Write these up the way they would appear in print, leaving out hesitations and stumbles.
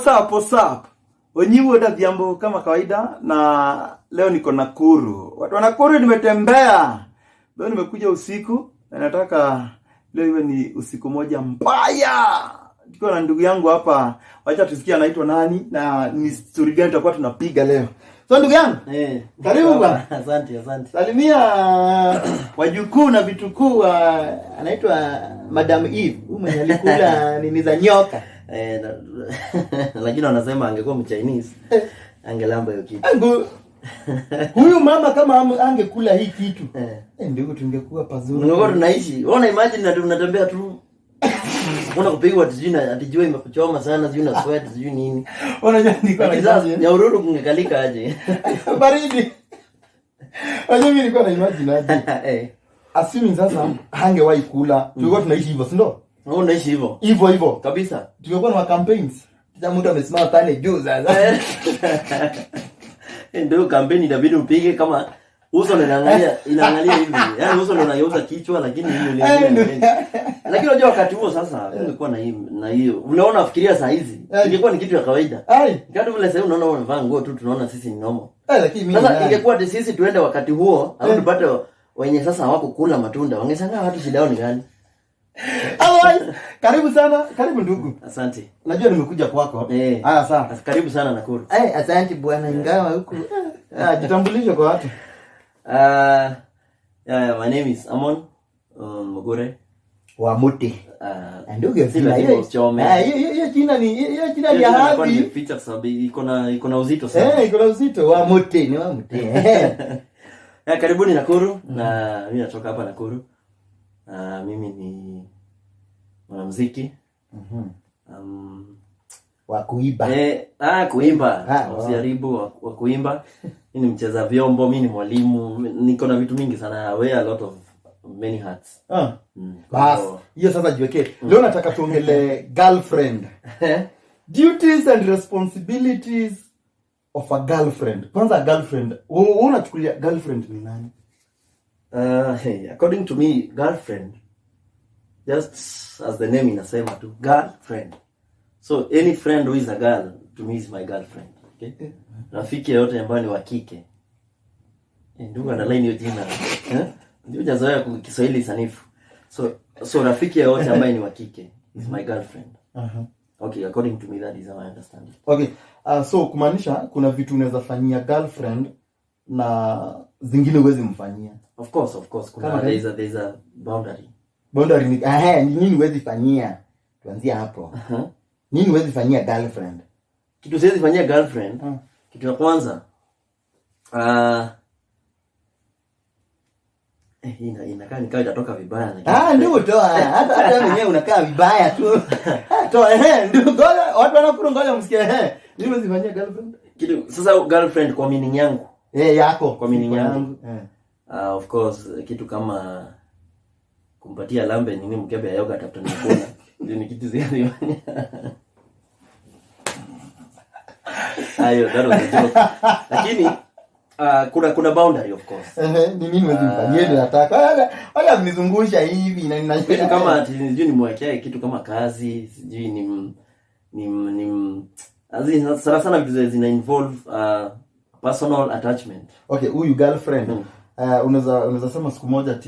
What's up? Wenyewe ndio jambo kama kawaida, na leo niko Nakuru. Watu wa Nakuru nimetembea. Leo nimekuja usiku na nataka leo iwe ni usiku moja mbaya. Niko na ndugu yangu hapa. Wacha tusikie anaitwa nani na ni story gani tutakuwa tunapiga leo. So ndugu yangu, karibu bwana. Asante. Salimia wajukuu na vitukuu, anaitwa Madam Eve. Huyu mwenye alikula nini za nyoka. Lakini wanasema angekuwa Mchinese angelamba hiyo kitu. Huyu mama kama angekula hii kitu, ndio tungekuwa pazuri. Ngoko tunaishi. Ona, imagine na tunatembea tu. Una kupigwa atijua imekuchoma sana, sijui na sweat, sijui nini. Unajua niko na imagine. Nyaururu kungekalika aje. Baridi. Unajua mimi nilikuwa na imagine aje. Assuming sasa hangewahi kula, tulikuwa tunaishi hivyo, si ndio? Unaishi hivyo. Hivyo Kabisa. Tulikuwa na campaigns. Kila mtu amesimama pale juu sasa. Ndio kampeni inabidi upige kama uso inaangalia hivi. Yaani uso ndio unageuza kichwa, lakini hiyo ile. Lakini unajua wakati huo sasa ungekuwa na hiyo. Unaona, fikiria saa hizi. Ingekuwa ni kitu ya kawaida. Kati vile sasa unaona wamevaa nguo tu, tunaona sisi ni normal. Lakini mimi sasa ingekuwa sisi tuende wakati huo, au tupate wenye sasa hawako kula matunda. Wangeshangaa watu shida yao ni gani? Karibu sana, karibu ndugu. Asante. Najua nimekuja kwako. Haya sawa. Karibu sana Nakuru. Asante bwana, ingawa huku. Jitambulishe kwa watu. My name is Amon Mogore wa Muti. Ndugu hiyo jina ni hadi. Feature sababu iko na uzito sana. Iko na uzito wa Muti, ni wa Muti. Karibuni Nakuru, na mimi natoka hapa Nakuru. Mimi ni mwanamuziki. Wa kuimba. Kuimba. Usijaribu wa kuimba. Mimi ni mcheza vyombo, mimi ni mwalimu, niko na vitu mingi sana. I wear a lot of many hats. Bas, hiyo sasa jiwekee. Leo nataka tuongelee girlfriend. Duties and responsibilities of a girlfriend. Kwanza girlfriend. Unachukulia girlfriend ni nani? According to me, girlfriend, just as the name inasema tu, girlfriend. So any friend who is a girl, to me is my girlfriend. Okay? Rafiki yote ambaye ni wa kike. Ndio analine hiyo jina. Ndio jazoea kwa Kiswahili sanifu. So rafiki yote ambaye ni wa kike is my girlfriend. Okay, according to me that is how I understand it. Okay. So kumaanisha kuna vitu unaweza fanyia girlfriend na zingine huwezi mfanyia. Of course. Kuna there's a boundary. Boundary ni nini huwezi fanyia? Tuanzie hapo. Nini huwezi fanyia girlfriend? Kitu siwezi fanyia girlfriend. Kitu ya kwanza inakaa ni kawa itatoka vibaya lakini. Ndio toa. Hata wewe mwenyewe unakaa vibaya tu. Toa ndio ngoja watu wanakuru ngoja msikie nini huwezi fanyia girlfriend? Kitu sasa girlfriend kwa meaning yangu. Yako kwa meaning yangu. Of course kitu kama kumpatia lambe nini mkebe ya yoga tafuta nikula. Ndio ni kitu zile. Ayo, that was a joke. Lakini kuna boundary of course. Ni nini huwezi mfanyia ndio nataka. Wala mnizungusha hivi na nina kitu kama sijui nimwekea kitu kama kazi, sijui ni sana vitu zina involve personal attachment. Okay, huyu girlfriend unaweza sema siku moja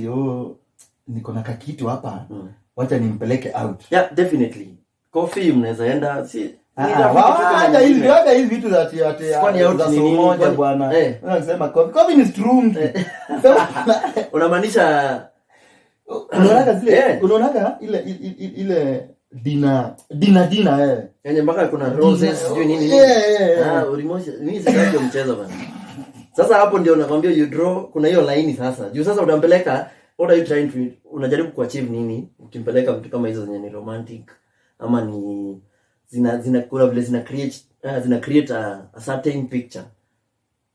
niko na kitu hapa. Wacha nimpeleke out. Yeah, definitely. Coffee mnaweza enda hizi vitu za kwani out ni moja bwana. Unasema coffee ni strong. Unamaanisha unaona zile unaona ile dina yani mpaka kuna roses sijui nini. Ulimosha mimi sitaki mchezo bwana. Sasa hapo ndio nakwambia you draw, kuna hiyo line sasa. Juu sasa utampeleka, what are you trying to, unajaribu kuachieve nini? Ukimpeleka vitu kama hizo zenye ni romantic ama ni kuna vile zina create a certain picture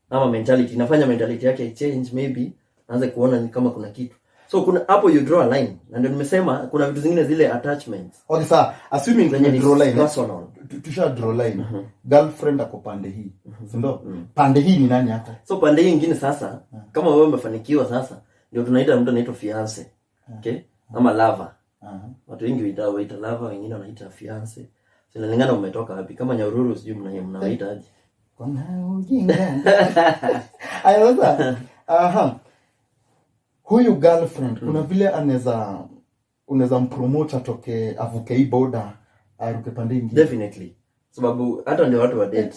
ama mentality. Inafanya mentality yake change, maybe aanze kuona ni kama kuna kitu. So kuna hapo you draw a line. Na ndio nimesema kuna vitu zingine zile attachments. Okay sir, assuming you draw line personal. Tusha draw line. Girlfriend ako pande hii. Ndio? Pande hii ni nani yako? So pande hii nyingine sasa, kama wewe umefanikiwa sasa, ndio tunaita mtu anaitwa fiance. Okay? Ama lover. Watu wengi wanaita lover, wengine wanaita fiance. Sinalingana umetoka wapi. Kama Nyahururu sijui mnawaita aje. Kuna ujinga. Ayaweza. Huyu girlfriend kuna vile unaweza mpromote atoke avuke hii border aruke pande nyingine. Definitely. Sababu hata ndio watu wa date.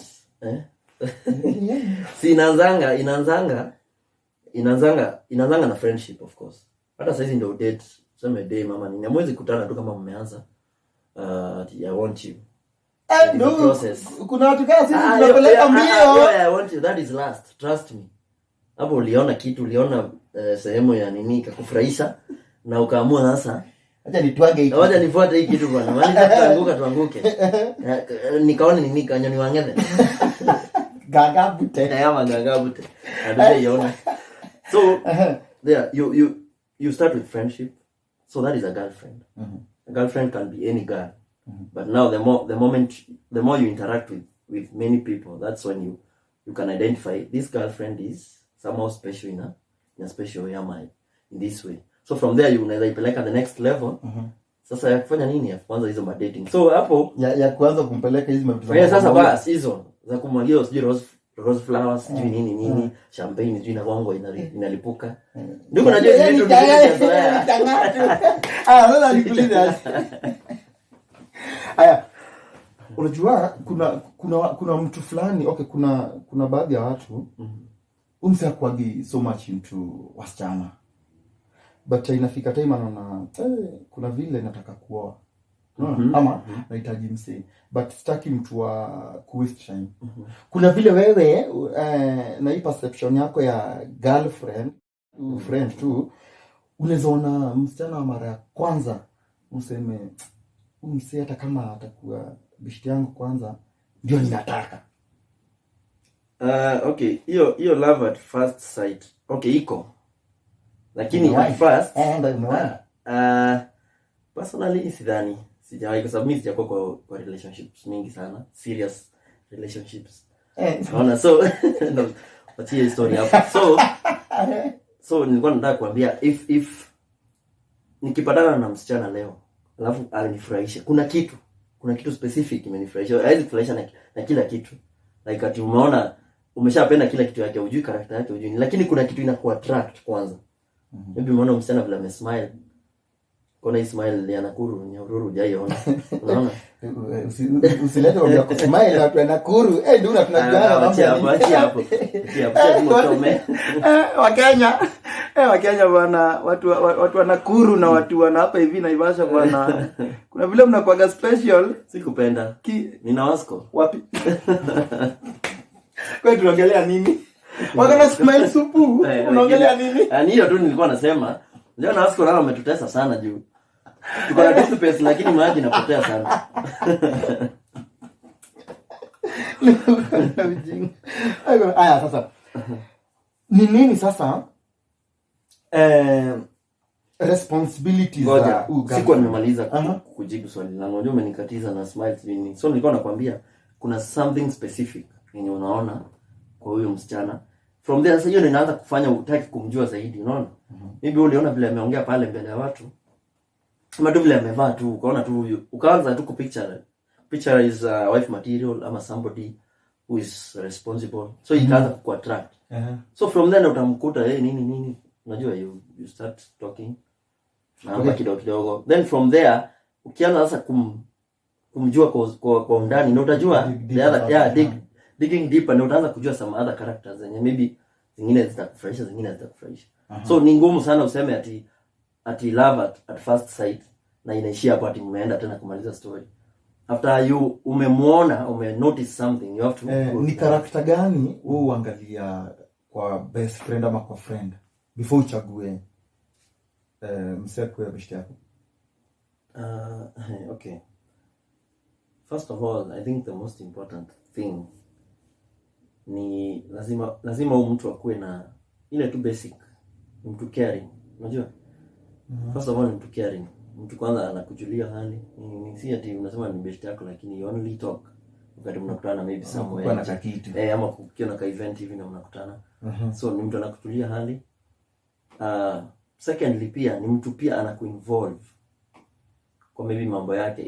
Si inaanzanga na friendship of course. Hata sasa ndio date. Sema day mama ni mwezi kutana tu kama mmeanza. I want you. No, kuna watu kama sisi tunapeleka mbio. I want you, that is last. Trust me. Hapo uliona kitu, uliona sehemu ya nini kakufurahisha na ukaamua sasa acha nitwage hiki. Acha nifuate hiki kitu bwana. Maana tuanguke. Nikaona nini kanyoni wangeze. Gagabute. Ama gagabute. Adiona. So there you start with friendship. So that is a girlfriend. A girlfriend can be any girl. But now the more you interact with many people, that's when you can identify this girlfriend is somehow special in a special way in this way. So from there you unaweza ipeleka the next level. Sasa ya kufanya nini? Ya kwanza hizo dating. So hapo ya kuanza kumpeleka hizo vitu. Sasa basi hizo za kumwagia sijui rose flowers sijui nini champagne sijui na gongo inalipuka. Ndio unajua hizo vitu sasa nikuulize. Aya. Unajua kuna mtu fulani, okay, kuna baadhi ya watu umse hakuagi so much into wasichana. But inafika time anaona kuna vile nataka kuoa. Ama nahitaji msee. But sitaki mtu wa kuwaste time. Kuna vile wewe na hii perception yako ya girlfriend, friend tu, unaweza ona msichana wa mara ya kwanza useme msee hata kama atakuwa bishti yangu kwanza ndio ninataka. Okay, hiyo love at first sight. Okay, iko. Lakini at first personally sidhani. Sijawahi kwa sababu mimi sijakuwa kwa relationships mingi sana, serious relationships. Naona so what's your story hapo? So nilikuwa nataka kuambia if nikipatana na msichana leo alafu alinifurahisha, kuna kitu specific imenifurahisha. Haiwezi kufurahisha na kila kitu. Like ati umeona umeshapenda kila kitu yake, hujui character yake, hujui. Lakini kuna kitu inakuattract kwanza. Maybe umeona msichana vile amesmile. Kuna smile ya Nakuru, Nyahururu hujaiona. Unaona? Usilete wao kwa smile watu wa Nakuru. Ndio tunajua mambo. Acha hapo. Wakenya bwana, watu wa Nakuru na watu wana hapa hivi Naivasha bwana. Kuna vile mnakuaga special. Sikupenda. Nina wasko. Wapi? Kwa tunaongelea nini? Wakana smile supu. Unaongelea nini? Ni hiyo tu nilikuwa nasema. Leo na wasko nao umetutesa sana juu. Tuko na toothpaste lakini maji inapotea sana. Aya sasa. Ni nini sasa responsibilities za sikuwa nimemaliza kujibu swali langu. Unajua umenikatiza na smiles nini. So nilikuwa nakwambia kuna something specific yenye unaona kwa huyo msichana. From there sasa hiyo inaanza kufanya utaki kumjua zaidi, unaona? Maybe uliona vile ameongea pale mbele ya watu. Kama tu vile amevaa tu, ukaona tu ukaanza tu picture is wife material ama somebody who is responsible. So ikaanza kuattract. So from there utamkuta nini unajua you start talking na kidogo. Then from there ukianza sasa kumjua kwa undani ndio utajua digging deeper ndio utaanza kujua some other characters zenye maybe zingine zitakufurahisha, zingine zitakufurahisha. So ni ngumu sana useme ati love at first sight na inaishia hapo ati mmeenda tena kumaliza story. After you umemuona, notice something, you have to ni character gani wewe uangalia kwa best friend ama kwa friend before uchague mseko ya best yako? Okay. First of all, I think the most important thing ni lazima huyu mtu akuwe na ile tu basic, mtu caring, unajua? First of all, mtu caring. Mtu kwanza anakujulia hali. Ni si ati unasema ni best yako lakini you only talk wakati mnakutana maybe somewhere. Ama kukiona ka event hivi na mnakutana. So ni mtu anakujulia hali. Secondly pia ni mtu pia anakuinvolve kwa maybe mambo yake.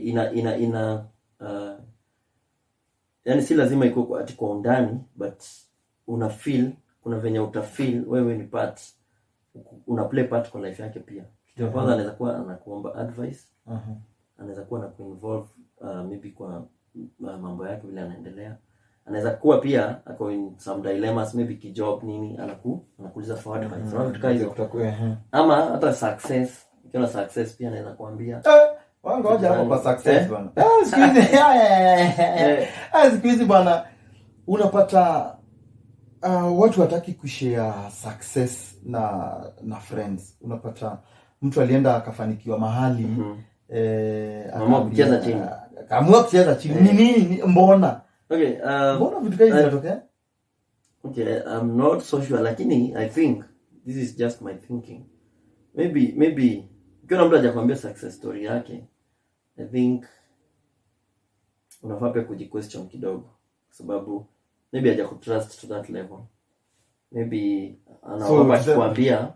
yani si lazima iko kwa undani, but una feel, kuna venye uta feel wewe ni part, una play part kwa life yake pia. Kitu kwanza anaweza kuwa anakuomba advice, anaweza kuwa na kuinvolve maybe kwa mambo yake vile anaendelea. Anaweza kuwa pia ako in some dilemmas, maybe kijob nini, anakuuliza for advice. Vitu kama hizo kutakuwa ama hata success, ikiwa success pia anaweza kuambia wangu hoja hapo kwa success bwana. Siku hizi bwana unapata watu wataki kushare success na friends. Unapata mtu alienda akafanikiwa mahali akaamua kucheza chini. Nini mbona? Okay, mbona vitu kama hivi zinatokea? Okay, I'm not so sure, lakini I think this is just my thinking. Maybe ukiona mtu hajakwambia success story yake, I think unafaa pia kujiquestion kidogo, kwa sababu maybe hajakutrust to that level. Maybe anaogopa kukuambia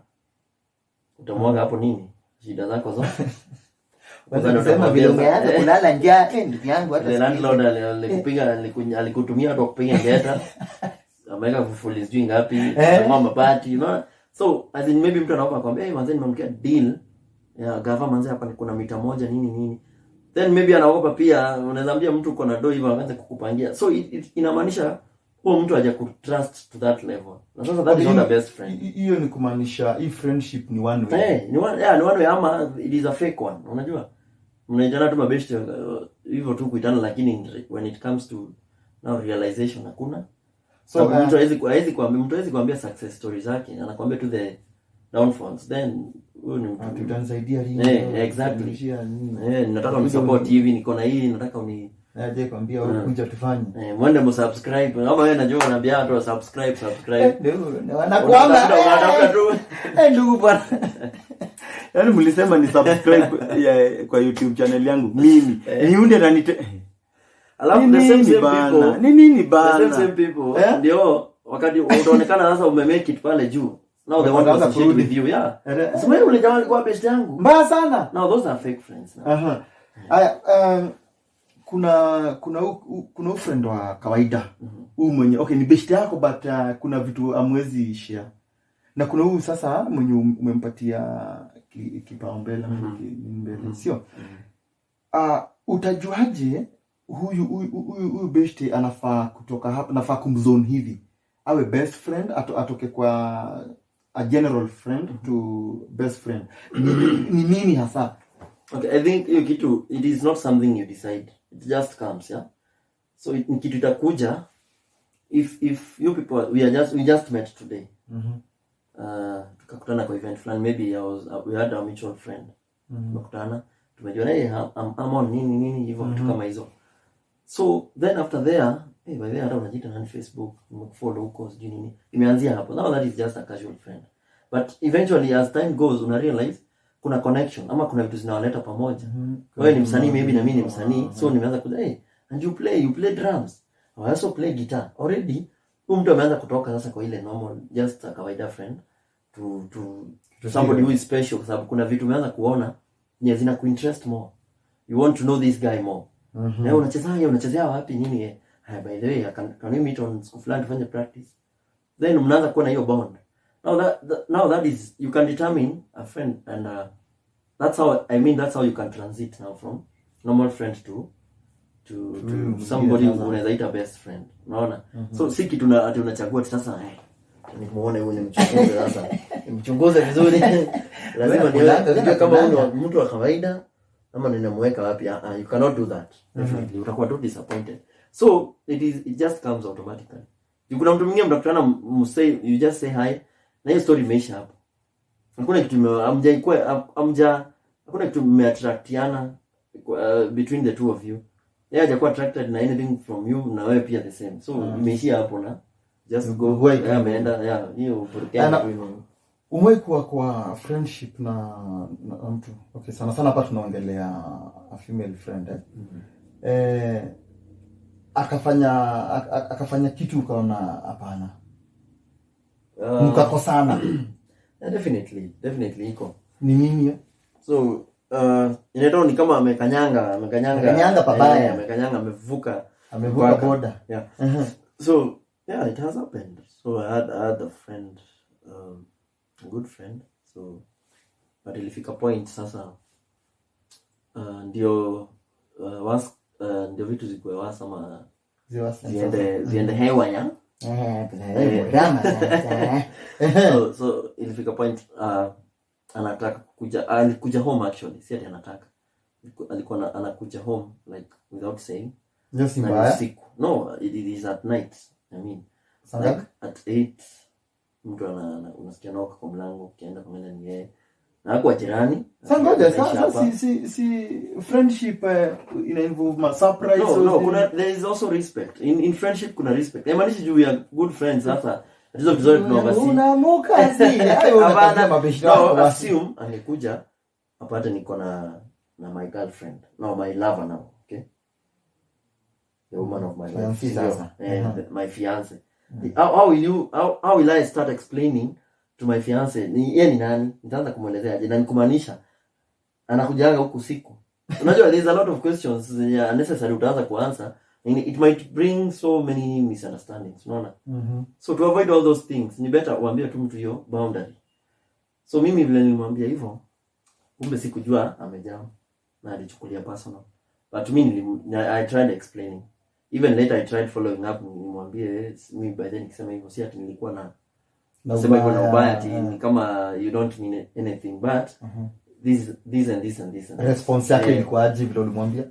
utamwaga hapo nini shida zako zote. Unasema vile umeanza kulala njaa, ndugu yangu, hata landlord alikutumia hata kupiga ngeta, ameweka vufuli sijui ngapi, kama mabati, you know. So as in maybe mtu anaogopa kwambia hey manze nimemkia deal ya gava manze hapa kuna mita moja nini, then maybe anaogopa pia. Unaweza ambia mtu uko na do hivyo aanze kukupangia, so inamaanisha huo mtu haja kutrust to that level. Na sasa that is not the best friend. Hiyo ni kumaanisha hii friendship ni one way. Ni one way ama it is a fake one. Unajua? Mnaitana tu mabeshte hivyo tu kuitana, lakini when it comes to now realization hakuna. So mtu hawezi kuambia success stories zake, anakuambia tu the downfalls, then huyo ni mtu tutanisaidia lini? Exactly. Nataka unisupport hivi, niko na hii, nataka aje kwambia wewe kuja tufanye. Mwende msubscribe. Kama wewe unajua unaambia watu subscribe. Ndio wanakuanga tu. Ndugu bwana. Yaani mlisema ni subscribe kwa YouTube channel yangu. Mimi niunde na alafu the same people. Nini bana? The same people. Ndio wakati utaonekana sasa umemake it pale juu. Now they want to associate with you. Yeah. So wewe ule jamaa alikuwa best yangu. Mbaya sana. Now those are fake friends. Aya, kuna friend wa kawaida. Huyu mwenye okay ni best yako but kuna vitu amwezi share. Na kuna huyu sasa mwenye umempatia kipaumbele mbele, sio? Utajuaje huyu best anafaa kutoka hapa, nafaa kumzone hivi awe best friend atoke kwa a general friend to best friend? Ni nini hasa? Okay, I think hiyo kitu it is not something you decide. It just comes, yeah. So ni kitu itakuja if you people we just met today. Tukakutana kwa event fulani, maybe we had a mutual friend. Tukakutana, tumejua hey I'm on nini hivyo vitu kama hizo. So then after there, hey by the hata unajiita na Facebook, umekufollow huko sijui nini. Imeanzia hapo. Now that is just a casual friend. But eventually as time goes una realize kuna connection ama kuna vitu zinawaleta pamoja. Wewe ni msanii maybe na mimi ni msanii, so nimeanza kuja hey and you play drums, I also play guitar. Already mtu ameanza kutoka sasa kwa ile normal just a kawaida friend to somebody who is special, kwa sababu kuna vitu umeanza kuona ni zina kuinterest more, you want to know this guy more. Na unachezea wapi nini by the way can we meet on school fulani tufanye practice, then mnaanza kuwa na hiyo bond. Now that is you can determine a friend, and that's how you can transit now from normal friend to somebody who unaweza ita best friend. Unaona? So si kitu ati unachagua sasa nimuone yule mchunguze sasa. Mchunguze vizuri. Lazima niwe kama mtu wa kawaida ama ninamweka wapi. You cannot do that. Definitely utakuwa too disappointed. So it just comes automatically. Kuna mtu mwingine mtakutana you just say hi na hiyo story imeisha hapo. Hakuna kitu hakuna kitu mmeattractiana between the two of you. Yeye hajakuwa attracted na anything from you na wewe pia the same. So imeishia hapo na just go ameenda hiyo burudani tu. Umekuwa kwa friendship na mtu. Okay, sana hapa tunaongelea a female friend. Akafanya kitu ukaona hapana. Mkakosana. Definitely iko. Ni nini hiyo? So inaitwa ni kama amekanyanga pabaya, amevuka border. Yeah. So yeah, it has happened. So I had a friend, a good friend. So but ilifika point sasa ndio ndio vitu zikuwe wasa ama ziende hewa ya drama. So ilifika point anataka alikuja home actually, si ati anataka, alikuwa anakuja home like without saying. Just mbaya. No, it is at night. I mean, like at 8 mtu unasikia knock kwa mlango, ukienda kwa ni yeye. Na hakuwa jirani. Sasa si friendship ina involve ma surprise. No, there is also respect. In friendship kuna respect. Maanishi juu ya good friends sasa. Hizo vizuri tunaovasi. Unamuka si. Hayo unataka mabishi wako assume angekuja apate niko na my girlfriend. No, my lover now, okay? The woman of my life. My fiance. How will I start explaining to my fiance yeye ni nani? Nitaanza kumuelezea aje? Na nikumaanisha anakujanga huku siku. Unajua there's a lot of questions unnecessary utaanza kuanza. It might bring so many misunderstandings, unaona? So to avoid all those things, ni better uambie tu mtu hiyo boundary. So mimi vile nilimwambia hivyo, kumbe sikujua amejam na alichukulia personal. But I tried explaining. Even later I tried following up, nimwambie mimi by then nikisema hivyo si ati nilikuwa na nasema hivyo na ubaya ati ni kama you don't mean anything, but this and this response yake ilikuwa aje vile ulimwambia?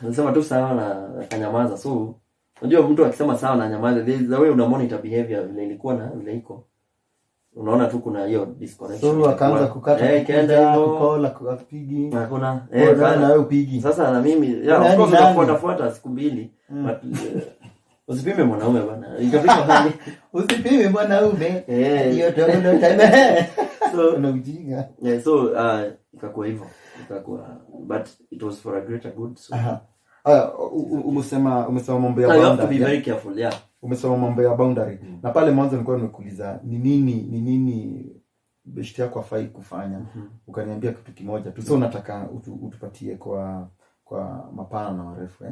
Nasema tu sawa na akanyamaza. So unajua mtu akisema sawa na nyamaza, the way una monitor behavior vile ilikuwa na vile iko, unaona tu kuna hiyo disconnection. So akaanza kukata ikaenda kukola kupigi hakuna na wewe upigi. Sasa na mimi of course fuata siku mbili, but usipime mwanaume bwana, ikafika hali usipime mwanaume hiyo ndio time. So unaujiga so ikakuwa hivyo, but it was for a greater good. So umesema mambo ya boundary. You have to be very careful, yeah. Umesema mambo ya boundary. Na pale mwanzo nilikuwa nimekuuliza ni nini beshte yako afai kufanya. Ukaniambia kitu kimoja tu. So nataka utupatie kwa mapana na marefu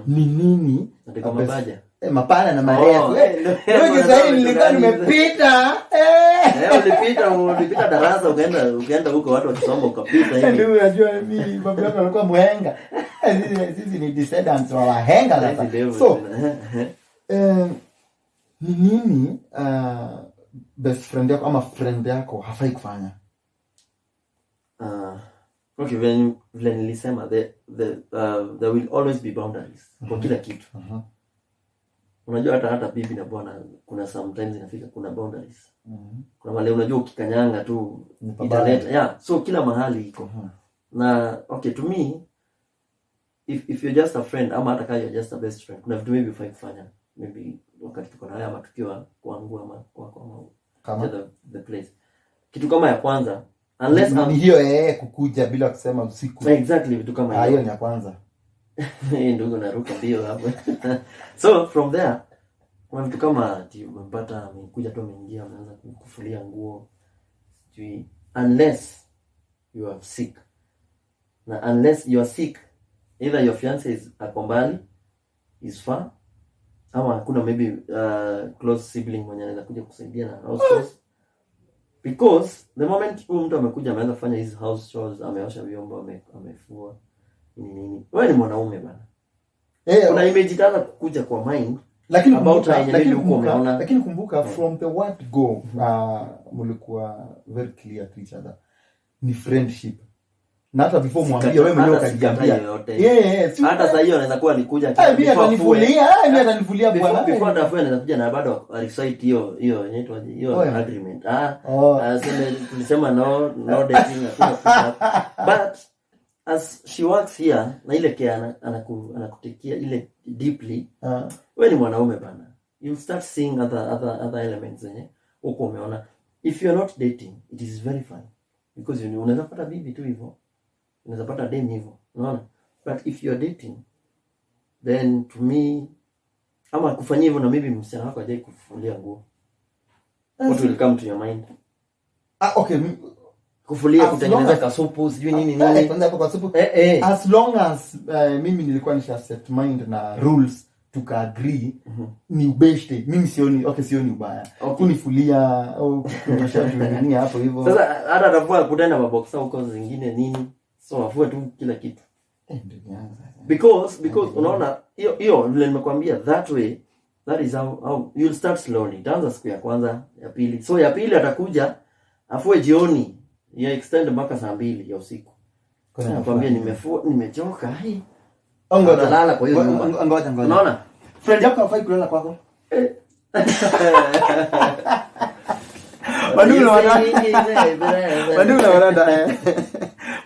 ni nini? Nataka mabaja. Mapana na marefu. Wewe sasa nilikuwa nimepita. Ulipita darasa ukaenda huko watu wakisoma ukapita hivi. Ndio unajua mimi baba yangu alikuwa mhenga. Sisi ni descendants wa wahenga sasa. So ni nini best friend yako ama friend yako hafai kufanya? Okay, vile nilisema there will always be boundaries kwa kila kitu. Unajua hata bibi na bwana kuna sometimes inafika kuna boundaries. Kuna wale unajua ukikanyanga tu italeta. Yeah, so kila mahali iko. Na okay, to me if you're just a friend ama hata kama you're just a best friend, kuna vitu maybe ufai kufanya. Maybe wakati tuko na haya matukio kwangu ama kama the place. Kitu kama ya kwanza, unless ni hiyo kukuja bila kusema usiku. Exactly, vitu kama hiyo ni ya kwanza. Ndio naruka mbio hapo. So from there kuna vitu kama umempata amekuja tu ameingia ameanza kufulia nguo. Unless you are sick. Na unless you are sick, either your fiance is akombali, is far, ama hakuna maybe close sibling mwenye anaweza kuja kusaidia na house chores. Because the moment mtu amekuja ameanza kufanya his house chores, ameosha vyombo, amefua nini, wewe ni mwanaume bana. Kuna image itaanza kukuja kwa mind, lakini kumbuka from the word go mlikuwa very clear to each other, ni friendship. Na hata before mwambie wewe mwenyewe ukajiambia hata sasa hiyo anaweza kuwa alikuja mimi atanifulia bwana before atafua anaweza kuja na bado recite hiyo inaitwa hiyo agreement tulisema no dating but as she works here na ile care anakutekia ile deeply, wewe ni mwanaume bana, you start seeing other elements zenye uko umeona. If you are not dating, it is very fine because unaweza pata bibi tu hivyo, unaweza pata dem hivyo, unaona. But if you are dating, then to me ama kufanyia hivyo na maybe msichana wako aje kufulia nguo, what will come to your mind? Okay, kufulia, kutengeneza kasupu, sijui nini. Kwanza kwa kasupu. As long as mimi nilikuwa nisha set mind na rules tuka agree ni ubeshte. Mimi sioni ubaya. Kunifulia au kunyosha nini hapo hivyo. Sasa hata atafua kutana maboxa huko zingine nini. So afue tu kila kitu. Because unaona hiyo vile nimekwambia, that way, that is how you'll start slowly. Itaanza siku ya kwanza, ya pili. So ya pili atakuja afue jioni, ya extend mpaka saa 2 ya usiku. Kwa sababu nakwambia nimechoka. Ngoja lala kwa hiyo nyumba. Ngoja. Unaona? Friend yako hafai kulala kwako. Mandugu na wanada.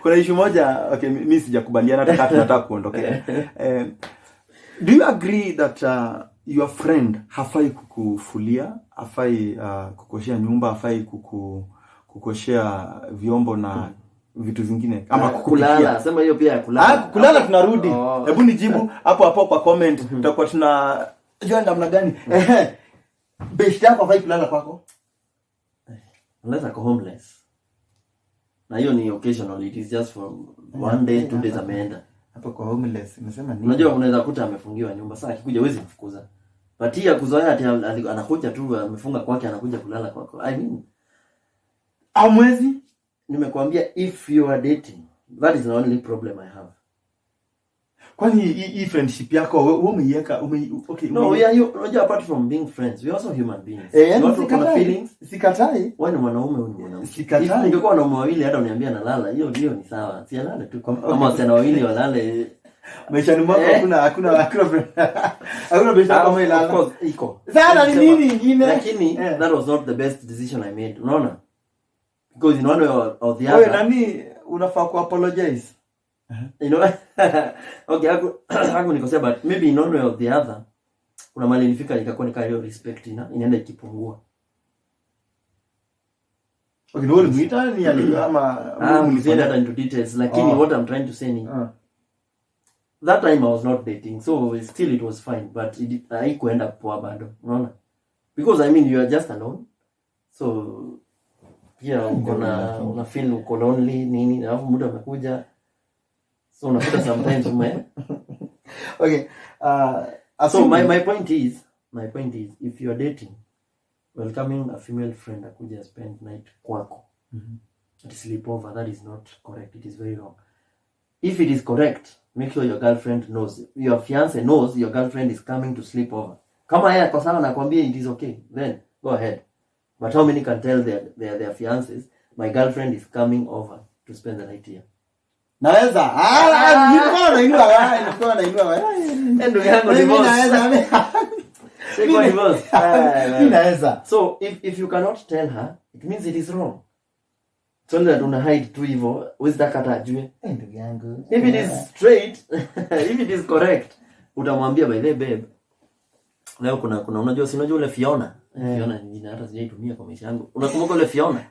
Kuna issue moja, okay, mimi sijakubaliana hata kama tunataka kuondokea. Do you agree that your friend hafai kukufulia, hafai kukoshea nyumba, hafai kukoshea vyombo na vitu zingine ama kulala? Sema hiyo pia kulala. Kulala tunarudi. Hebu nijibu hapo kwa comment. Tutakuwa tunajua namna gani. Best yako hafai kulala kwako. Unless ako homeless. Na hiyo ni occasional, it is just for 1 day 2 days ameenda. Hapo kwa homeless unasema nini? Unajua unaweza kuta amefungiwa nyumba, sasa akikuja huwezi mfukuza. But hii kuzoea ati anakuja tu amefunga kwake anakuja kulala kwako. I mean, amwezi nimekuambia if you are dating, that is the only problem I have. Kwani hii friendship yako wewe umeiweka okay. No, we are you apart from being friends, we are also human beings. You want to have feelings? Sikatai. Wewe ni mwanaume, wewe ni mwanamke. Sikatai. Ungekuwa wanaume wawili hata uniambia nalala, hiyo ni sawa. Si alale tu kama wasichana wawili walale. Maisha ni mwako hakuna biashara kama ile. Of course iko. Sasa ni nini nyingine? Lakini that was not the best decision I made. Unaona? Because in one way or the other. Wewe nani unafaa ku apologize? You know, okay, haku nikosea, but maybe in one way or the other kuna mali nifika ikakuwa hiyo respect inaenda ikipungua. Okay, no limita ni ama mlienda hata into details, lakini what I'm trying to say ni that time I was not dating, so still it was fine, but haikuenda poa bado, unaona? Because I mean you are just alone, so yeah, una feel uko lonely nini, alafu muda umekuja. So unakuta sometimes okay, so my point is if you are dating, welcoming a female friend akuja spend night kwako, to sleep over, that is not correct. It is very wrong. If it is correct, make sure your girlfriend knows, your fiance knows your girlfriend is coming to sleep over. Kama yeye kwa sana nakwambia it is okay, then go ahead. But how many can tell their fiances, my girlfriend is coming over to spend the night here? Naweza. Nilikuwa nainua. Ndio yangu ni boss. Naweza. So if you cannot tell her, it means it is wrong. So that una hide tu hivyo, usitaka hata ajue. Ndio yangu. If it is straight, if it is correct, utamwambia by the babe. Leo kuna unajua ule Fiona. Fiona ni jina hata sijaitumia kwa maisha yangu. Unakumbuka ule Fiona?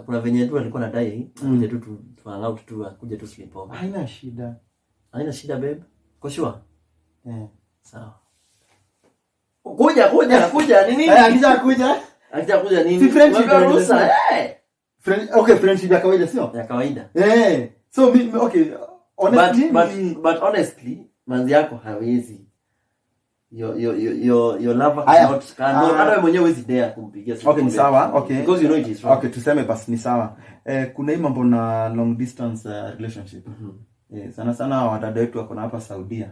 Kuna venye tu alikuwa anadai kuja tu hang out tu kuja tu sleep over. Haina shida babe. Kwa sure? Sawa. Kuja ni nini? Akija kuja nini? Si friendship ruhusa. Okay, friendship ya kawaida sio? Ya kawaida. So okay, honestly but honestly, manzi yako hawezi. Your lover cannot hata wewe mwenyewe huwezi dare kumpigia simu. Okay, ni sawa. Okay. Because you know it is wrong. Okay, tuseme basi ni sawa. Kuna hii mambo na long distance relationship. Sana wadada wetu wako na hapa Saudia.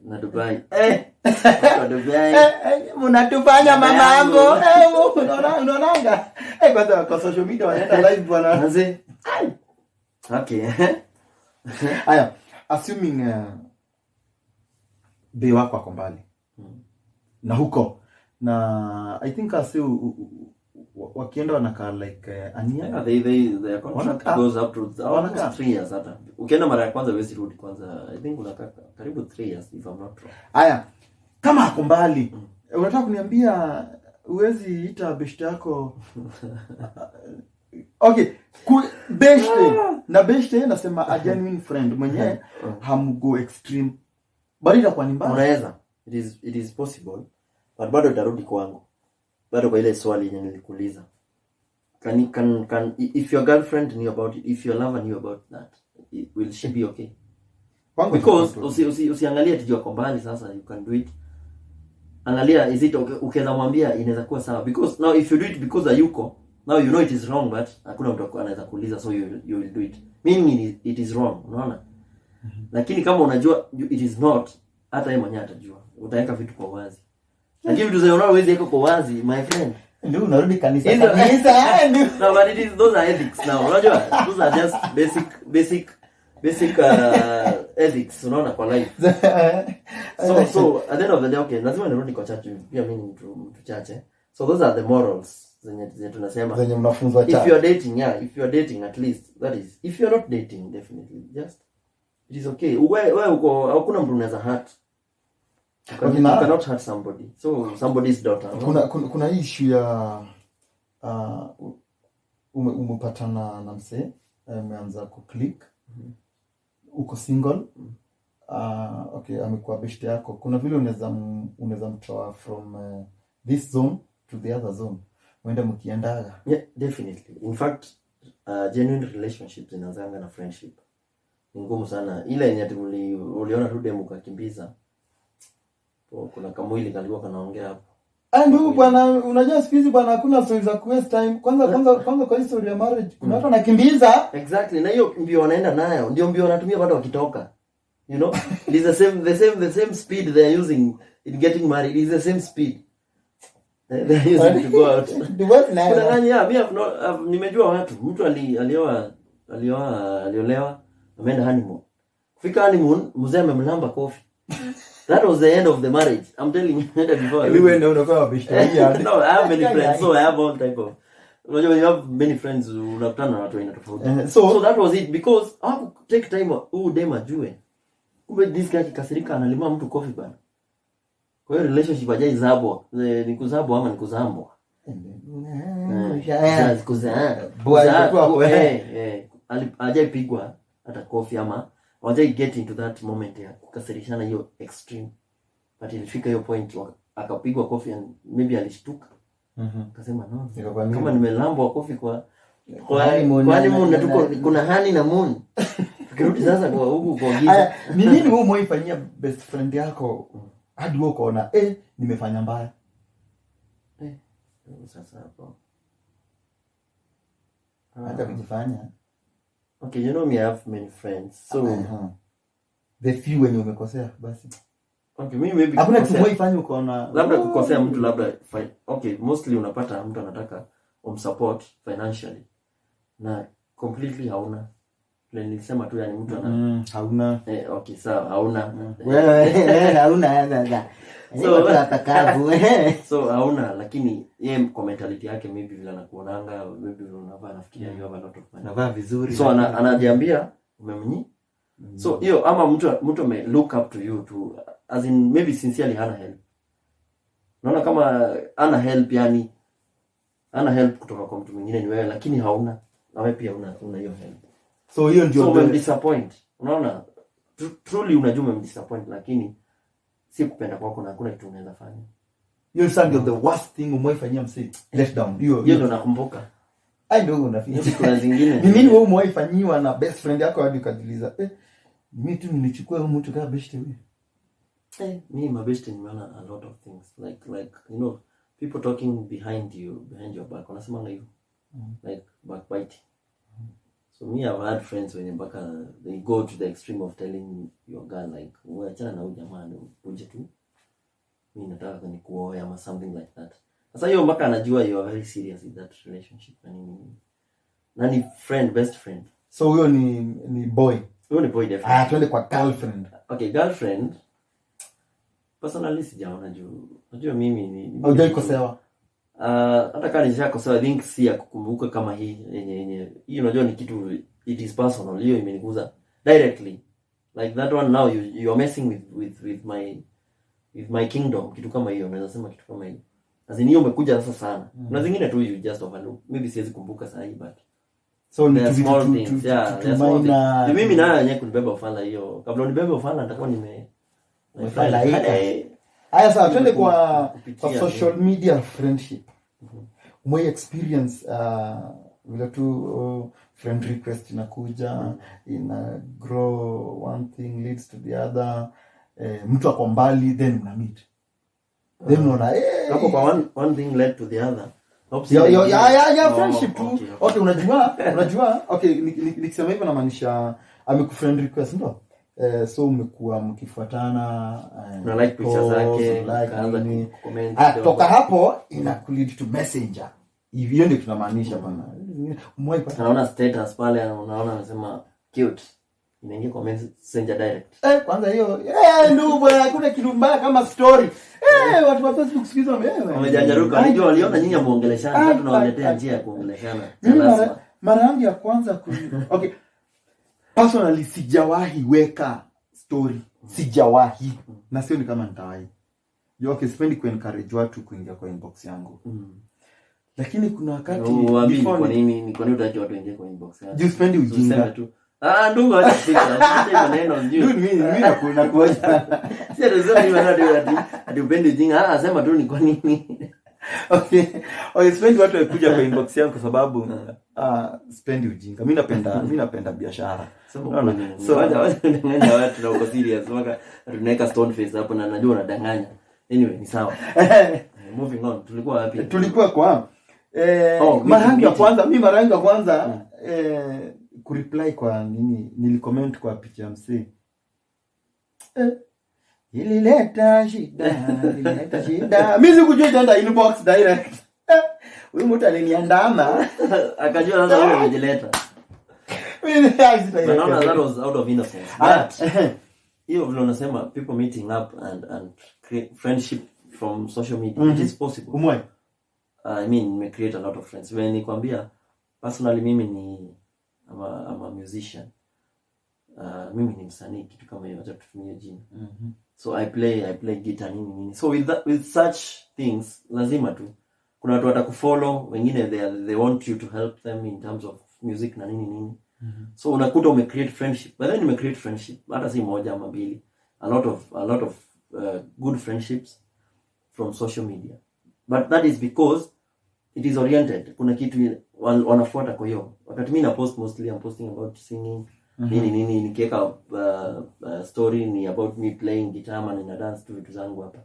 Na Dubai. Na Dubai. Mnatufanya mama yangu. Unaonanga. Kwa social media wanaenda live bwana. Naze. Okay. Aya, assuming bei wako wako mbali. Na huko na I think wakienda wanakaa like ania their contract goes up to 3 years hata. Ukienda mara ya kwanza huwezi rudi kwanza. I think unakaa karibu 3 years if I'm not wrong. Aya, kama ako mbali, unataka kuniambia huwezi ita best yako? Okay, best nasema a genuine friend mwenye hamgo extreme. Bali itakuwa ni mbaya. Unaweza. It is possible. But bado utarudi kwangu. Bado kwa ile swali yenye nilikuuliza. can if your girlfriend knew about it, if your lover knew about that, will she be okay? Because usiangalie tujua kwa mbali sasa, you can do it. Angalia, is it okay? Ukiweza mwambia inaweza kuwa sawa, because now if you do it because ayuko, now you know it is wrong, but hakuna mtu anaweza kuuliza, so you will do it. Meaning it is wrong, unaona? Lakini kama unajua it is not, hata yeye mwenyewe atajua. Utaweka vitu kwa wazi. Lakini vitu zao unaweza weka kwa wazi, my friend. Ndio unarudi kanisa. No, but those are ethics now. Unajua? Those are just basic ethics, unaona, kwa life. So at the end of the day, okay, lazima nirudi kwa church pia, mimi ni mtu chache. So those are the morals zenye tunasema. Zenye mnafunzwa church. If you are dating, at least that is. If you are not dating, definitely just it is okay. Wewe uko hakuna mtu unaweza hurt. You cannot hurt somebody. So somebody's daughter. Kuna issue ya umepatana na msee, ameanza ku-click. Uko single. Okay, amekuwa best yako. Kuna vile unaweza mtoa from this zone to the other zone. Mwenda mkiendaga. Yeah, definitely. In fact, genuine relationships inaanza na friendship. Ni ngumu sana. Ile yenye uliona tu demu kakimbiza. Kuna kamwili kalikuwa kanaongea hapo. Ndio bwana, unajua siku hizi bwana hakuna stories za waste time. Kwanza kwa history ya marriage kuna watu wanakimbiza. Exactly. Na hiyo mbio wanaenda nayo, ndio mbio wanatumia bado wakitoka. You know? It is the same speed they are using in getting married. It is the same speed. They are using to go out. Kuna nani nimejua watu, mtu aliolewa, ameenda honeymoon. Kufika honeymoon, mzee amemlamba coffee. That was the end of the marriage. I'm telling you before. Wewe ndio unakuwa best. No, I have many friends, so I have all type of. Unajua, you have many friends, unakutana na watu aina tofauti. So that was it, because I have to take time dem ajue. Kumbe this guy kikasirika analima mtu coffee bana. Kwa hiyo relationship hajai zabwa. Ni kuzabwa ama ni kuzambwa. Hajai pigwa hata coffee ama hajai get into that moment ya kukasirishana hiyo extreme. But ilifika hiyo point akapigwa coffee and maybe alishtuka. Akasema no. Kama nimelambwa coffee kwa honeymoon na tuko kuna honey na moon. Kirudi sasa kwa huku kwa giza. Ni nini wewe umeifanyia best friend yako hadi wewe ukaona nimefanya mbaya? Sasa hapo. Hata kujifanya. Okay, you know me, I have many friends. So the few when umekosea basi. Okay, mimi maybe hakuna kitu umeifanya ukaona labda kukosea mtu labda fine. Okay, mostly unapata mtu anataka umsupport financially. Na completely hauna. Nilisema tu yani mtu hauna. Okay, sawa, hauna. Wewe hauna sasa. So atakavu. So hauna, lakini yeye kwa mentality yake maybe vile anakuonanga, maybe unavaa nafikiria you have a lot of money. Navaa vizuri. So anajiambia umemnyi. So hiyo ama mtu ame look up to you to, as in maybe sincerely hana help. Unaona kama hana help, yani hana help kutoka kwa mtu mwingine ni wewe, lakini hauna. Na wewe pia una hiyo help. So hiyo ndio umemdisappoint. Unaona? Truly unajua umemdisappoint, lakini si kupenda kwako na hakuna kitu unaweza fanya. Hiyo ndio the worst thing umeifanyia msee. Let down. Hiyo ndio nakumbuka. Ndio unafikiria. Kuna zingine. Ni nini wewe umeifanyiwa na best friend yako hadi ukajiliza? Mimi tu nilichukua huyo mtu kama best wewe. Mimi my best nimeona a lot of things like you know, people talking behind your back. Wanasema hivyo. Like backbiting. So me, I've had friends when they go to the extreme of telling your girl like, wewe achana na huyu jamaa uje tu. Mimi nataka nikuoe ama something like that. Sasa hiyo mpaka anajua you are very serious in that relationship. Nani friend, best friend. So huyo ni boy. Huyo ni boy definitely. Twende kwa girlfriend. Okay, girlfriend. Personally sijaona juu. Unajua mimi ni hujaikosewa. Hata kama nishakosewa, I think si ya kukumbuka kama hii yenye hii, unajua ni kitu, it is personal. Hiyo imeniguza directly. Like that one now you are messing with my kingdom. Kitu kama hiyo unaweza sema kitu kama hiyo. Azini hiyo umekuja sasa sana. Kuna zingine tu you just overlook. Maybe siwezi kumbuka sasa hii, but so ni small things. Yeah, mimi nayo yenyewe kunibeba ufala hiyo. Kabla unibebe ufala nitakuwa nimefala hii. Haya, sasa twende kwa social media friendship. umewahi experience vile tu friend request inakuja, ina grow, one thing leads to the other, mtu ako mbali then una meet, then unaona hapo kwa one thing led to the other. Friendship tu. Okay, unajua okay, nikisema hivyo namaanisha amekufriend request ndo. So umekuwa mkifuatana, na like pictures zake, kaanza comment. Toka hapo ina lead to messenger. Hivyo ndio tunamaanisha bana. Unaona status pale, unaona anasema cute. Inaingia kwa messenger direct. Kwanza hiyo ndio bwana, hakuna kitu mbaya kama story. Watu wa Facebook sikizo wamejanjaruka. Unajua waliona nyinyi muongeleshana, sasa tunawaletea njia ya kuongeleshana. Mara yangu ya kwanza okay. Personally sijawahi weka story. Sijawahi. Na sio ni kama nitawahi. Okay, sipendi ku-encourage watu kuingia kwa inbox yangu. Lakini kuna wakati before kwa nini utaacha watu waingie kwa inbox yangu? Just spendi ujinga tu. Ndugu acha fikra. Maneno ndio. Mimi nakuoja. Sio lazima ni maneno ati upendi ujinga. Sema tu ni kwa nini. Okay, spendi watu wakuja kwa inbox yangu kwa sababu spendi ujinga. Mimi napenda biashara. So unadanganya watu na uko serious. Tunaweka stone face hapo na najua unadanganya. Anyway, ni sawa. Moving on. Tulikuwa wapi? Tulikuwa kwa mara yangu ya kwanza kureply kwa nini nilicomment kwa picha ya msee. Ilileta shida. Mimi sikujua itaenda inbox direct. Huyu mtu aliniandama akajua sasa wewe umejileta. Naona that was out of innocence. But hiyo vile unasema people meeting up and create friendship from social media, it is possible. I mean, we create a lot of friends. When nikwambia personally mimi I'm a musician. Mimi ni msanii kitu kama hiyo, acha tutumie jina. So I play guitar nini. So with such things lazima tu kuna watu watakufollow, wengine they want you to help them in terms of music na nini. So unakuta create friendship. But then create friendship hata si moja ama mbili. A lot of good friendships from social media. But that is because it is oriented. Kuna kitu wanafuata kwa hiyo. Wakati mimi na post mostly I'm posting about singing. Nini nikiweka story ni about me playing guitar ama nina dance tu vitu zangu hapa.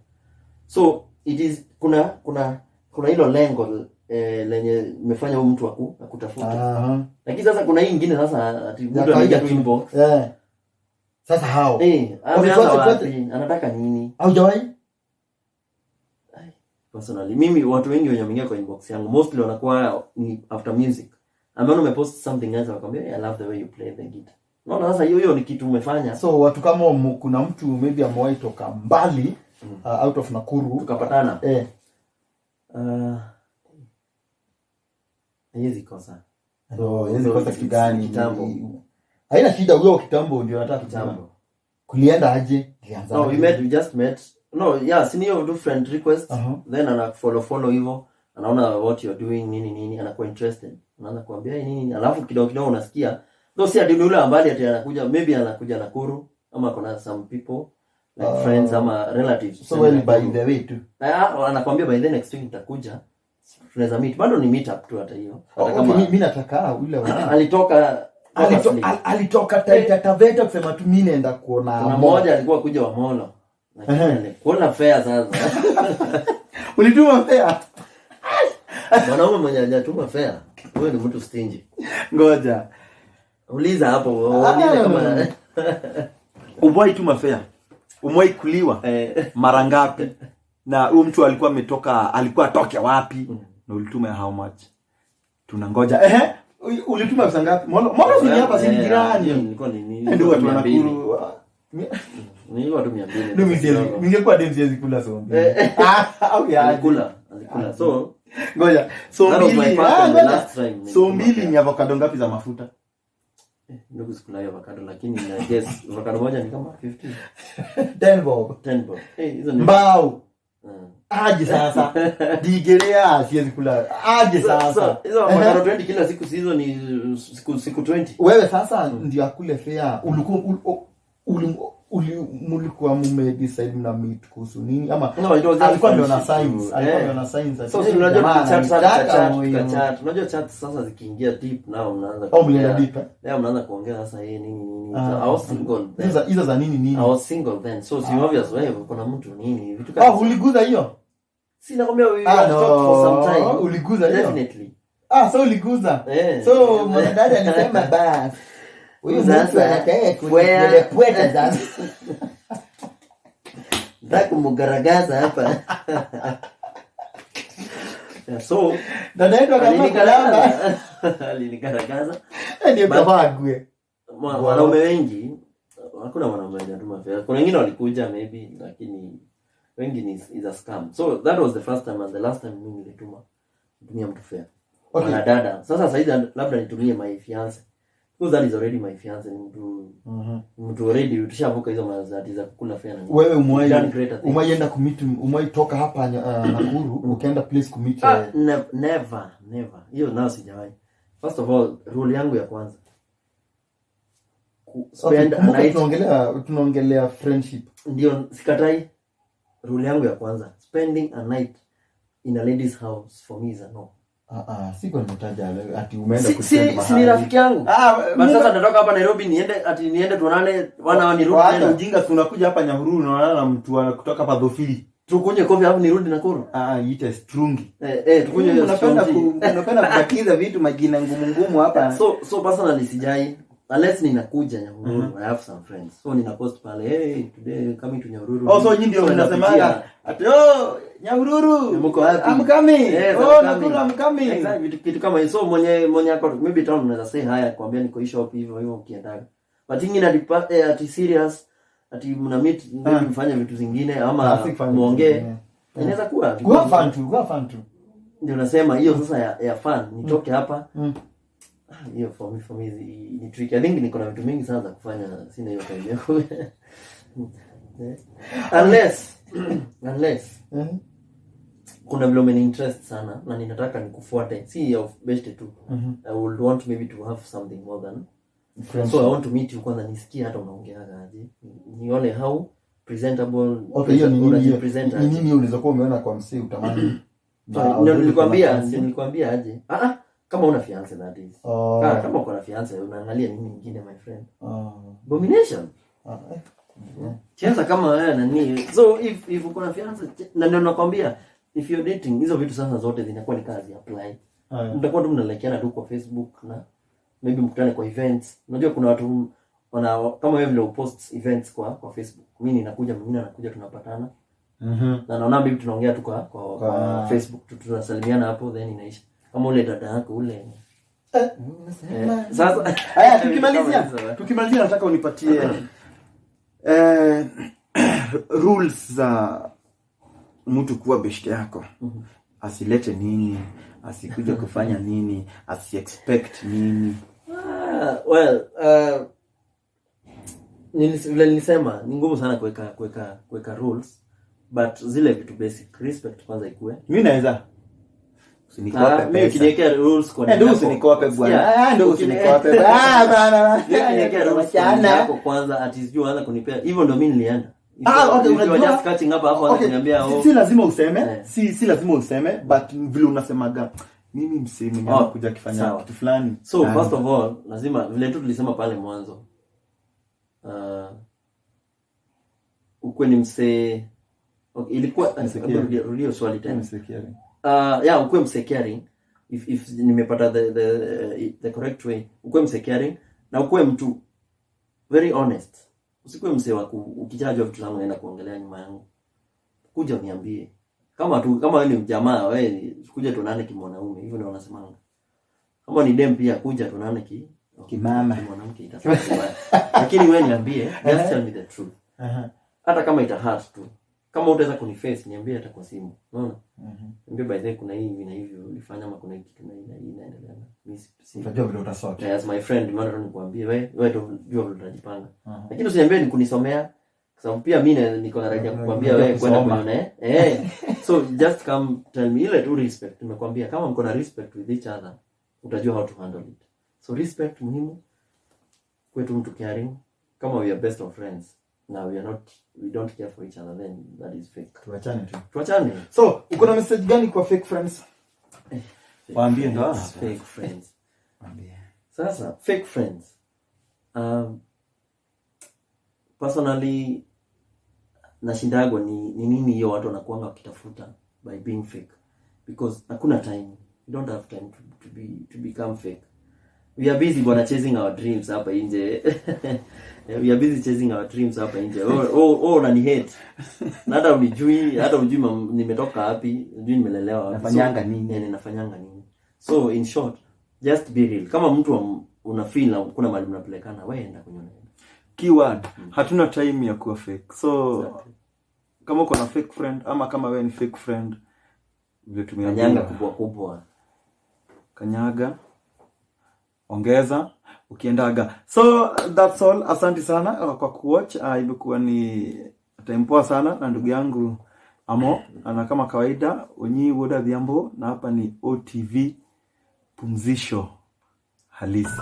So it is kuna hilo lengo lenye nimefanya huyu mtu akutafuta. Lakini sasa kuna hii nyingine sasa ati mtu anaingia tu inbox. Sasa hao. Anataka nini? Haujawahi? Personally mimi watu wengi wenye wameingia kwa inbox yangu mostly wanakuwa ni after music. Ameona umepost something else wakwambia I love the way you play the guitar. Naona sasa hiyo ni kitu umefanya. So watu kama kuna mtu maybe amewahi toka mbali out of Nakuru tukapatana. Hizi kosa. Hizi kosa kitu gani? Kitambo. Haina shida, huyo kitambo ndio nataka kitambo. Kulienda aje? Ilianza. No, we just met. No, yeah, senior do friend request. Then ana follow hivyo. Anaona what you're doing nini anakuwa interested. Anaanza kuambia nini. Alafu kidogo unasikia. Though si ati yule ambaye ati anakuja maybe anakuja Nakuru ama kuna some people like friends ama relatives. So well by the way too. Anakuambia by the next week nitakuja. Tunaweza meet. Bado ni meet up tu hata hiyo. Hata kama mimi nataka ule alitoka Taita Taveta kusema tu mimi naenda kuona. Kuna mmoja alikuwa kuja wa Molo. Lakini kuona fair sasa. Ulituma fair? Mwanaume mwenye hajatuma fair, wewe ni mtu stingy. Ngoja. Uliza hapo, uliza kama umewahi tuma fair. Umewahi kuliwa mara ngapi? Na huyo mtu alikuwa atoke wapi? Na ulituma how much? Tunangoja. Ulituma pesa ngapi? Molo si hapa si jirani. Nilikuwa nini? Ndio watu wanakuru. Nilikuwa tu 200. Ningekuwa demu siwezi kula sombi. Au ya alikula. So ngoja. So mbili ni avocado ngapi za mafuta? Ndio sikula hiyo avocado lakini na guess avocado moja ni kama 50. 10 bob. Hizo ni mbao. Aje sasa. Digelea siwezi kula. Aje sasa. Hizo avocado 20 kila siku hizo ni siku 20. Wewe sasa ndio akule fair. Mulikuwa decide mna meet kuhusu nini ama no, it was alikuwa ndio na signs, alikuwa na signs. So unajua chat unajua chat sasa zikiingia deep now unaanza mlienda deep mnaanza kuongea sasa nini I was single then. Hizo za nini I was single then, so si obvious wewe kuna mtu nini vitu kama uliguza hiyo. Si nakwambia we talk for some time. Uliguza hiyo Definitely. So uliguza. So mwanadada alisema basi huyu mtu anataka kulepweta sasa. Ndako mugaragaza hapa. So dada yetu akamkalamba alinigaragaza. Ndio kabagwe. Wanaume wengi hakuna wanaume wanatuma fare. Kuna wengine walikuja maybe lakini wengi ni is a scam. So that was the first time and the last time mimi nilitumia mtu fare. Okay. Na dada. Sasa hizi labda nitumie my fiance. Because that is already my fiance, ni mtu already tushavuka hizo mazati za kukula fare na wewe umeenda kumit toka hapa Nakuru ukaenda place kumit never hiyo nao sijawahi. First of all, rule yangu ya kwanza spend a night, tunaongelea friendship ndio sikatai. Rule yangu ya kwanza, spending a night in a lady's house for me is a no. Siko nimetaja ati umeenda kusema si ni rafiki yangu. Basi sasa natoka hapa Nairobi niende tuonane wana nirudi tena. Ujinga tunakuja hapa Nyahururu unaona na mtu kutoka hapa Dhofili. Tukunye kofi hapo nirudi Nakuru. Ite strungi. Tukunye unapenda kubakiza vitu majina ngumu hapa. So personally sijai unless ninakuja Nyahururu. I have some friends. So nina post pale, hey today coming to Nyahururu. So nyinyi ndio mnasemaga ati Nyahururu mko wapi? I'm coming. Nakuru I'm coming. Exactly, kitu kama hiyo. So mwenye ako maybe town unaweza say haya kwambia niko shop hivyo ukienda. But ingine ati serious ati mna meet ndio mfanye vitu zingine ama muongee. Inaweza kuwa go fun tu. Ndio nasema hiyo sasa ya fun nitoke hapa. Hiyo for me ni tricky. I think niko na vitu mingi sana za kufanya, sina hiyo time. Unless kuna vile umeni interest sana na ninataka nikufuate, si of best tu. I would want maybe to have something more than friendship. So I want to meet you kwanza nisikie hata unaongea aje, nione how presentable. Okay, hiyo ni nini ulizokuwa umeona kwa msee utamani. Nilikwambia aje kama una fiance that is. Kama uko na fiance unaangalia nini nyingine my friend. Domination. Cheza kama wewe nani. So if uko na fiance na ndio nakwambia if you're dating hizo vitu sasa zote zinakuwa ni kazi apply. Mtakuwa tu mnalekeana tu kwa Facebook na maybe mkutane kwa events. Unajua kuna watu kama wewe vile upost events kwa Facebook. Mimi ninakuja, mwingine anakuja, tunapatana. Na naona maybe tunaongea tu kwa Facebook, tunasalimiana hapo then inaisha. Kama ule dada yako ule. Sasa haya tukimalizia nataka unipatie rules za mtu kuwa best yako. Asilete nini, asikuje kufanya nini, asi-expect nini. Nilisema ni ngumu sana kuweka rules, but zile vitu basic respect kwanza ikue. Mimi naweza usinikope mimi kiniwekea rules kwa nini? Ndio usinikope bwana. Ndio usinikope. Bana. Kiniwekea rules yako kwanza ati sijui anza kunipea. Hivyo ndio mimi nilienda. Okay, unajua just catching up hapo ananiambia si lazima useme, si lazima useme, but vile unasemaga mimi msemi kuja kufanya kitu fulani. So first of all lazima vile tu tulisema pale mwanzo. Ukwe ni mse ilikuwa rudio swali tena. Ukwe mse caring. If nimepata the correct way, ukwe mse caring na ukwe mtu very honest. Usikwe mse wa ukijajwa vitu zangu naenda kuongelea nyuma yangu. Kuja uniambie. Kama wewe ni mjamaa, wewe kuja tuonane kimwanaume. Hivyo ndio wanasemanga. Kama ni dem pia kuja tuonane kimama. Mwanamke itasema. Lakini wewe niambie, just tell me the truth. Hata kama ita hurt tu. Kama utaweza kuniface niambie hata kwa simu. Unaona? Niambie by the way kuna hivi na hivi ulifanya ama kuna kitu na inaendelea. Mimi unajua vile utasort. As my friend maana nikwambie wewe ndio jua vile utajipanga. Lakini usiniambie ni kunisomea kwa sababu pia mimi niko na right ya kukwambia wewe kwenda kuone. So just come tell me ile tu respect. Nimekwambia kama mko na respect with each other utajua how to handle it. So respect muhimu. Kwetu mtu caring kama we are best of friends. na we don't care for each other, then that is fake. Tuachane. So, uko na message gani kwa fake friends? Waambie ndo fake friends. Waambie. Sasa fake friends. Personally nashindagwa ni nini hiyo watu wanakuanga wakitafuta by being fake, because hakuna time. We don't have time to become fake. We are busy bwana chasing our dreams hapa nje. We are busy chasing our dreams hapa nje. Unani hate. Na hata unijui nimetoka wapi, unijui nimelelewa wapi. Nafanyanga nini? Ninafanyanga nini? So in short, just be real. Kama mtu una feel na kuna mahali mnapelekana, wewe enda kwenye keyword. Hatuna time ya kuwa fake. So exactly. Kama uko na fake friend ama kama wewe ni fake friend, vile tumeanyanga kubwa. Kanyaga, ongeza, ukiendaga. So that's all. Asante sana kwa kuwatch. Imekuwa ni time poa sana na ndugu yangu Amo, ana kama kawaida Onyi Wood Adhiambo, na hapa ni OTV Pumzisho Halisi.